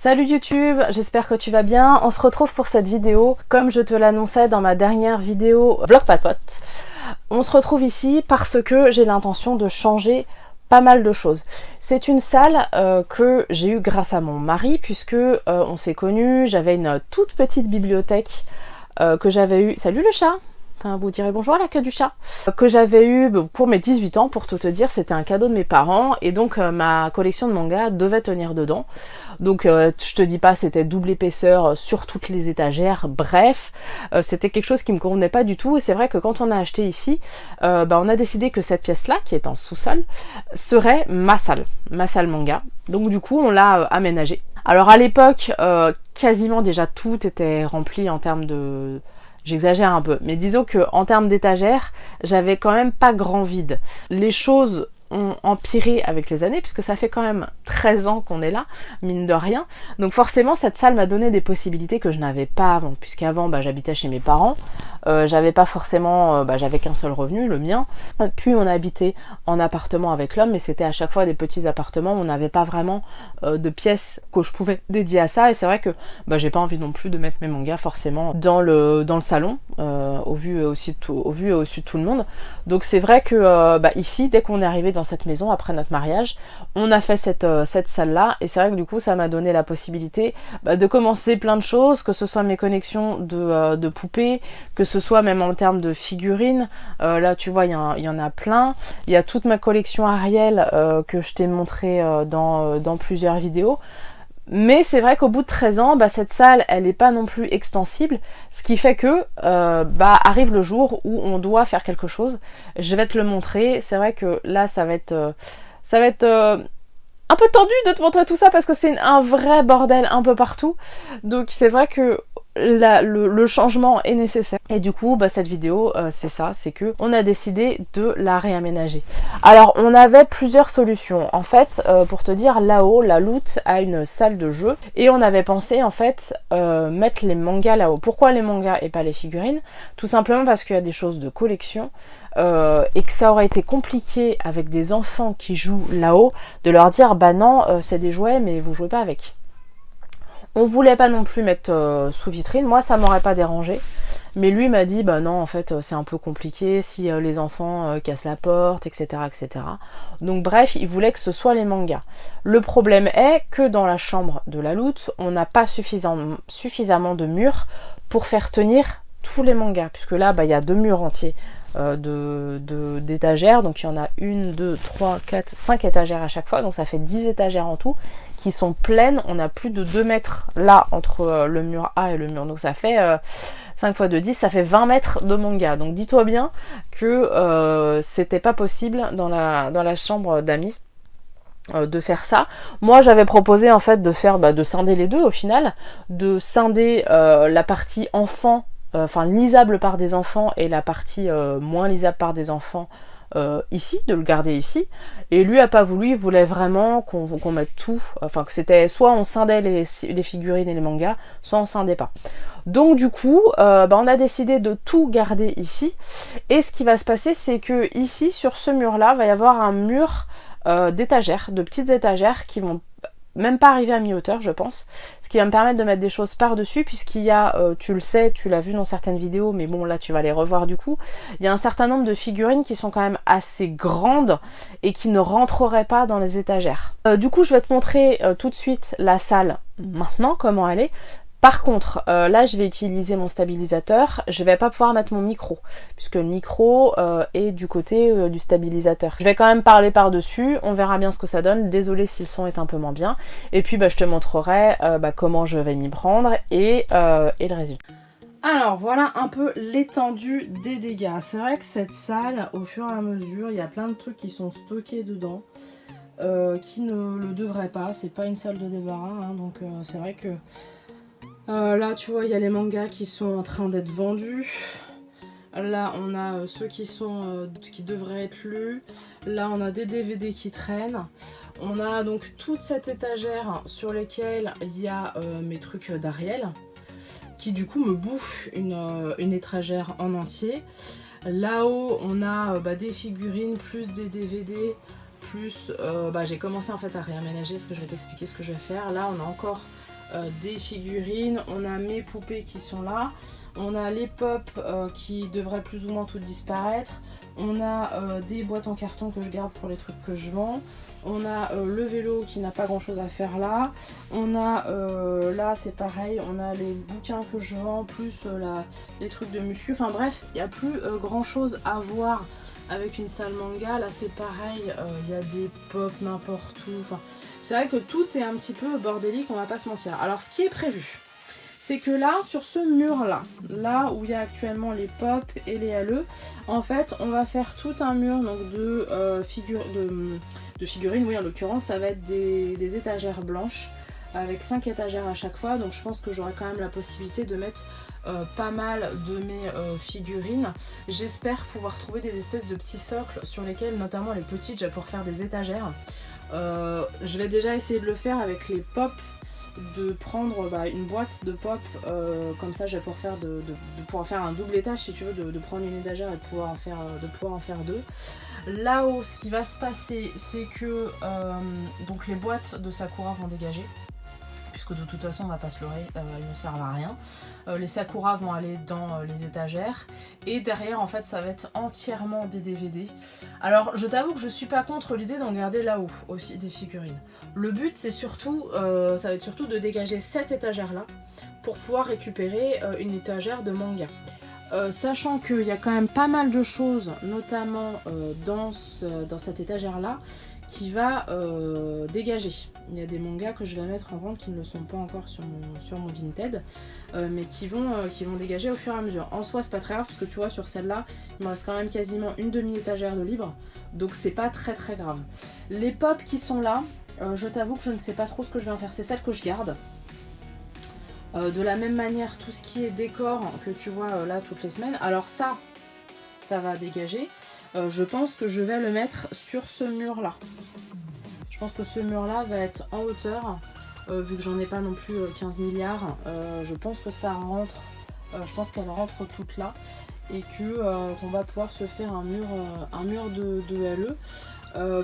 Salut YouTube, j'espère que tu vas bien. On se retrouve pour cette vidéo, comme je te l'annonçais dans ma dernière vidéo Vlog Papote. On se retrouve ici parce que j'ai l'intention de changer pas mal de choses. C'est une salle que j'ai eue grâce à mon mari, puisque on s'est connus, j'avais une toute petite bibliothèque que j'avais eue... Salut le chat! Enfin, vous direz bonjour à la queue du chat. Que j'avais eu pour mes 18 ans, pour tout te dire, c'était un cadeau de mes parents, et donc ma collection de mangas devait tenir dedans. Donc je te dis pas, c'était double épaisseur sur toutes les étagères, bref, c'était quelque chose qui me convenait pas du tout, et c'est vrai que quand on a acheté ici, on a décidé que cette pièce-là, qui est en sous-sol, serait ma salle manga. Donc du coup, on l'a aménagée. Alors à l'époque, quasiment déjà tout était rempli en termes de... J'exagère un peu, mais disons que en termes d'étagères, j'avais quand même pas grand vide. Les choses ont empiré avec les années, puisque ça fait quand même 13 ans qu'on est là, mine de rien. Donc forcément, cette salle m'a donné des possibilités que je n'avais pas avant, puisqu'avant, j'habitais chez mes parents, j'avais pas forcément, j'avais qu'un seul revenu, le mien. Puis on a habité en appartement avec l'homme, mais c'était à chaque fois des petits appartements où on n'avait pas vraiment de pièces que je pouvais dédier à ça, et c'est vrai que j'ai pas envie non plus de mettre mes mangas forcément dans le salon, au vu et au su de tout le monde. Donc c'est vrai que ici, dès qu'on est arrivé dans cette maison après notre mariage, on a fait cette salle là, et c'est vrai que du coup ça m'a donné la possibilité de commencer plein de choses, que ce soit mes connexions de poupées, que ce soit même en termes de figurines. Là tu vois, il y en a plein. Il y a toute ma collection Ariel que je t'ai montré dans plusieurs vidéos. Mais c'est vrai qu'au bout de 13 ans, cette salle, elle n'est pas non plus extensible, ce qui fait que arrive le jour où on doit faire quelque chose. Je vais te le montrer. C'est vrai que là, ça va être un peu tendu de te montrer tout ça parce que c'est un vrai bordel un peu partout. Donc c'est vrai que le changement est nécessaire, et du coup cette vidéo c'est ça, c'est que on a décidé de la réaménager. Alors on avait plusieurs solutions en fait, pour te dire, là-haut la Loot a une salle de jeu, et on avait pensé en fait mettre les mangas là-haut. Pourquoi les mangas et pas les figurines? Tout simplement parce qu'il y a des choses de collection, et que ça aurait été compliqué avec des enfants qui jouent là-haut de leur dire non, c'est des jouets mais vous jouez pas avec. On voulait pas non plus mettre sous vitrine, moi ça m'aurait pas dérangé, mais lui m'a dit non, en fait c'est un peu compliqué si les enfants cassent la porte, etc., etc. Donc bref, il voulait que ce soit les mangas. Le problème est que dans la chambre de la Loot, on n'a pas suffisamment de murs pour faire tenir tous les mangas, puisque là il y a 2 murs entiers d'étagères, donc il y en a 1, 2, 3, 4, 5 étagères à chaque fois, donc ça fait 10 étagères en tout, qui sont pleines. On a plus de 2 mètres là entre le mur A et le mur, donc ça fait 5 x 2, 10, ça fait 20 mètres de manga. Donc dis-toi bien que c'était pas possible dans la chambre d'amis de faire ça. Moi j'avais proposé en fait de faire de scinder les deux au final, de scinder la partie enfant, lisable par des enfants, et la partie moins lisable par des enfants ici, de le garder ici. Et lui a pas voulu, il voulait vraiment qu'on mette tout, que c'était soit on scindait les figurines et les mangas, soit on scindait pas. Donc du coup on a décidé de tout garder ici, et ce qui va se passer, c'est que ici sur ce mur là va y avoir un mur d'étagères, de petites étagères qui vont même pas arriver à mi-hauteur, je pense, ce qui va me permettre de mettre des choses par-dessus, puisqu'il y a, tu le sais, tu l'as vu dans certaines vidéos, mais bon là tu vas les revoir du coup, il y a un certain nombre de figurines qui sont quand même assez grandes et qui ne rentreraient pas dans les étagères. Du coup je vais te montrer tout de suite la salle maintenant, comment elle est. Par contre, là je vais utiliser mon stabilisateur, je vais pas pouvoir mettre mon micro, puisque le micro est du côté du stabilisateur. Je vais quand même parler par-dessus, on verra bien ce que ça donne, désolée si le son est un peu moins bien, et puis je te montrerai comment je vais m'y prendre et le résultat. Alors voilà un peu l'étendue des dégâts. C'est vrai que cette salle, au fur et à mesure, il y a plein de trucs qui sont stockés dedans, qui ne le devraient pas, c'est pas une salle de débarras, hein, donc c'est vrai que... là tu vois, il y a les mangas qui sont en train d'être vendus. Là on a ceux qui devraient être lus. Là on a des DVD qui traînent. On a donc toute cette étagère sur laquelle il y a mes trucs d'Ariel, qui du coup me bouffe une étagère en entier. Là-haut on a des figurines plus des DVD, plus j'ai commencé en fait à réaménager, ce que je vais t'expliquer ce que je vais faire. Là on a encore des figurines, on a mes poupées qui sont là, on a les pop qui devraient plus ou moins toutes disparaître, on a des boîtes en carton que je garde pour les trucs que je vends, on a le vélo qui n'a pas grand chose à faire là, on a là c'est pareil, on a les bouquins que je vends plus les trucs de muscu, enfin bref, il n'y a plus grand chose à voir avec une salle manga. Là c'est pareil, il y a des pop n'importe où, enfin c'est vrai que tout est un petit peu bordélique, on va pas se mentir. Alors ce qui est prévu, c'est que là, sur ce mur-là, là où il y a actuellement les pop et les LE, en fait, on va faire tout un mur donc, de figurines. Oui, en l'occurrence, ça va être des étagères blanches avec 5 étagères à chaque fois. Donc je pense que j'aurai quand même la possibilité de mettre pas mal de mes figurines. J'espère pouvoir trouver des espèces de petits socles sur lesquels, notamment les petites, je vais pouvoir faire des étagères. Je vais déjà essayer de le faire avec les pop, de prendre une boîte de pop, comme ça je vais pouvoir faire un double étage si tu veux, de prendre une étagère et de pouvoir en faire deux. Là-haut, ce qui va se passer, c'est que donc les boîtes de Sakura vont dégager, puisque de toute façon on va pas se leurrer, elles ne servent à rien. Les Sakura vont aller dans les étagères, et derrière en fait ça va être entièrement des DVD. Alors je t'avoue que je suis pas contre l'idée d'en garder là-haut aussi des figurines. Le but c'est surtout, ça va être surtout de dégager cette étagère là pour pouvoir récupérer une étagère de manga. Sachant qu'il y a quand même pas mal de choses, notamment dans cette étagère là, qui va dégager. Il y a des mangas que je vais mettre en vente qui ne le sont pas encore sur mon Vinted, mais qui vont dégager au fur et à mesure. En soi c'est pas très grave parce que tu vois sur celle-là il me reste quand même quasiment une demi-étagère de libre, donc c'est pas très grave. Les pop qui sont là, je t'avoue que je ne sais pas trop ce que je vais en faire, c'est celle que je garde. De la même manière tout ce qui est décor que tu vois là toutes les semaines, alors ça va dégager. Je pense que je vais le mettre sur ce mur là. Je pense que ce mur là va être en hauteur, vu que j'en ai pas non plus 15 milliards. Je pense que ça rentre, je pense qu'elle rentre toute là, et qu'on va pouvoir se faire un mur de LE,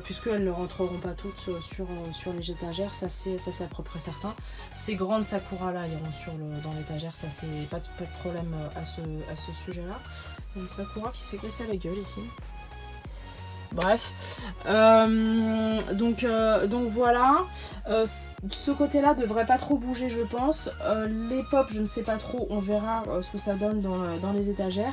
puisqu'elles ne rentreront pas toutes sur les étagères, ça c'est à peu près certain. Ces grandes Sakura là iront dans l'étagère, ça c'est pas de problème à ce sujet là. Une Sakura qui s'est cassée la gueule ici. Bref, donc voilà, ce côté là devrait pas trop bouger je pense. Les pop je ne sais pas trop, on verra ce que ça donne dans les étagères.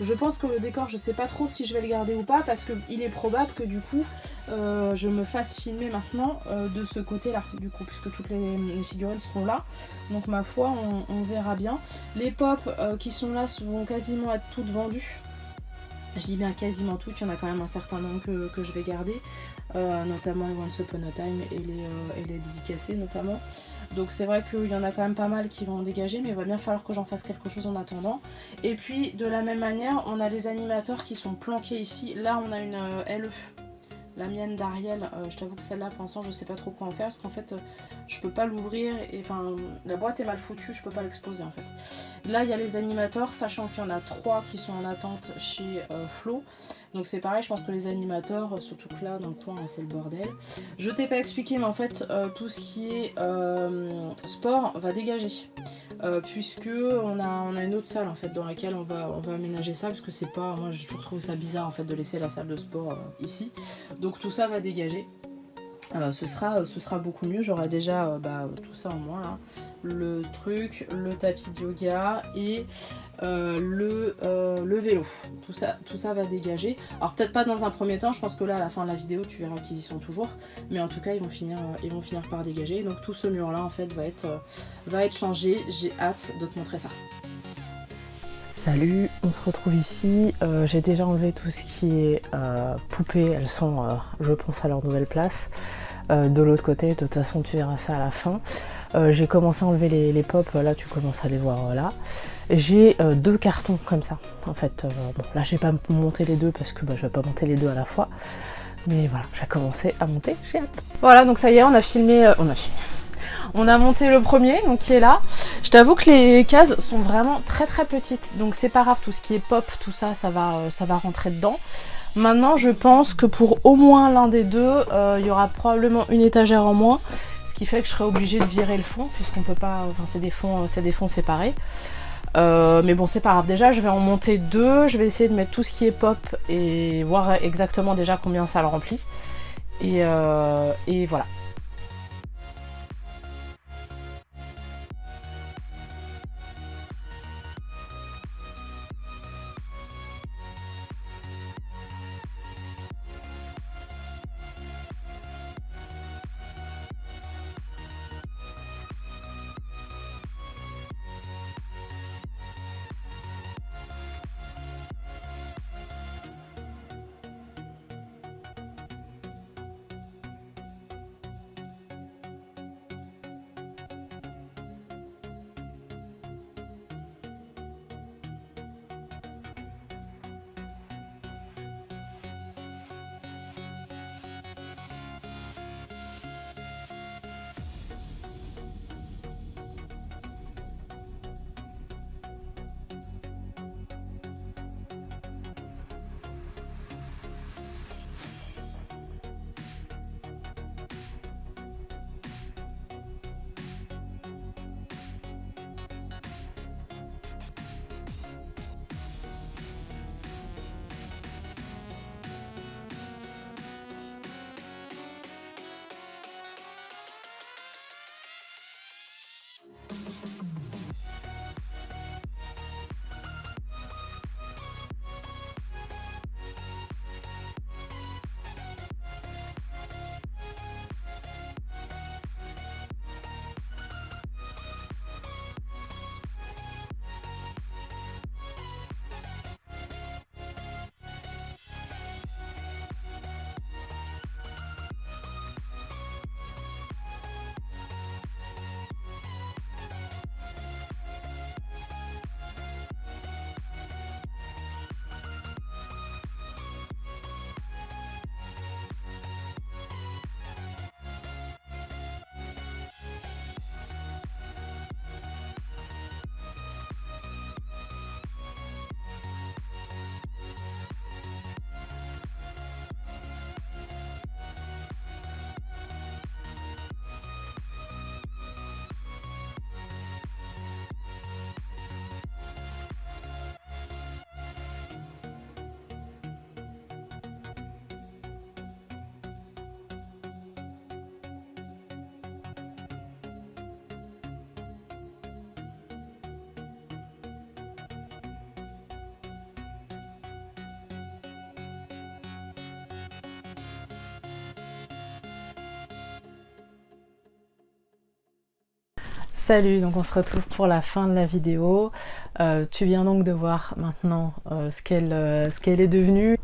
Je pense que le décor je sais pas trop si je vais le garder ou pas, parce qu'il est probable que du coup je me fasse filmer maintenant de ce côté là, du coup, puisque toutes les figurines seront là, donc ma foi on verra bien. Les pop qui sont là vont quasiment être toutes vendues. Je dis bien quasiment toutes, il y en a quand même un certain nombre que je vais garder, notamment les Once Upon a Time et les dédicacés notamment. Donc c'est vrai qu'il y en a quand même pas mal qui vont dégager, mais il va bien falloir que j'en fasse quelque chose en attendant. Et puis de la même manière, on a les animateurs qui sont planqués ici. Là on a une LE, la mienne d'Ariel, je t'avoue que celle-là pour l'instant je sais pas trop quoi en faire, parce qu'en fait je peux pas l'ouvrir, et enfin la boîte est mal foutue, je peux pas l'exposer en fait. Là il y a les animateurs, sachant qu'il y en a 3 qui sont en attente chez Flo. Donc c'est pareil, je pense que les animateurs, surtout que là dans le coin c'est le bordel. Je t'ai pas expliqué, mais en fait tout ce qui est sport va dégager. Puisque on a une autre salle en fait dans laquelle on va aménager ça, parce que c'est pas, moi j'ai toujours trouvé ça bizarre en fait de laisser la salle de sport ici. Donc tout ça va dégager. Ce sera beaucoup mieux, j'aurai déjà tout ça en moins là, le truc, le tapis de yoga et le vélo, tout ça va dégager. Alors peut-être pas dans un premier temps, je pense que là à la fin de la vidéo tu verras qu'ils y sont toujours, mais en tout cas ils vont finir par dégager. Donc tout ce mur là en fait va être changé, j'ai hâte de te montrer ça. Salut, on se retrouve ici. J'ai déjà enlevé tout ce qui est poupées, elles sont je pense à leur nouvelle place. De l'autre côté, de toute façon tu verras ça à la fin. J'ai commencé à enlever les pop, là tu commences à les voir là. J'ai 2 cartons comme ça. En fait, bon là j'ai pas monté les deux parce que je vais pas monter les deux à la fois. Mais voilà, j'ai commencé à monter, j'ai hâte. Voilà, donc ça y est, on a monté le premier, donc qui est là. Je t'avoue que les cases sont vraiment très petites, donc c'est pas grave, tout ce qui est pop, tout ça, ça va rentrer dedans. Maintenant, je pense que pour au moins l'un des deux, il y aura probablement une étagère en moins, ce qui fait que je serai obligée de virer le fond puisqu'on peut pas, enfin c'est des fonds séparés. Mais bon, c'est pas grave. Déjà, je vais en monter 2. Je vais essayer de mettre tout ce qui est pop et voir exactement déjà combien ça le remplit. Et voilà. Salut, donc on se retrouve pour la fin de la vidéo. Tu viens donc de voir maintenant ce qu'elle est devenue.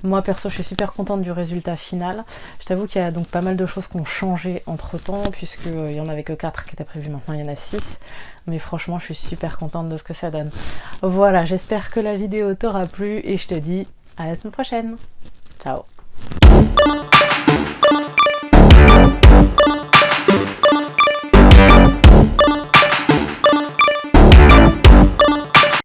Moi perso je suis super contente du résultat final. Je t'avoue qu'il y a donc pas mal de choses qui ont changé entre temps puisqu'il n'y en avait que 4 qui étaient prévues, maintenant il y en a 6. Mais franchement je suis super contente de ce que ça donne. Voilà, j'espère que la vidéo t'aura plu et je te dis à la semaine prochaine. Ciao.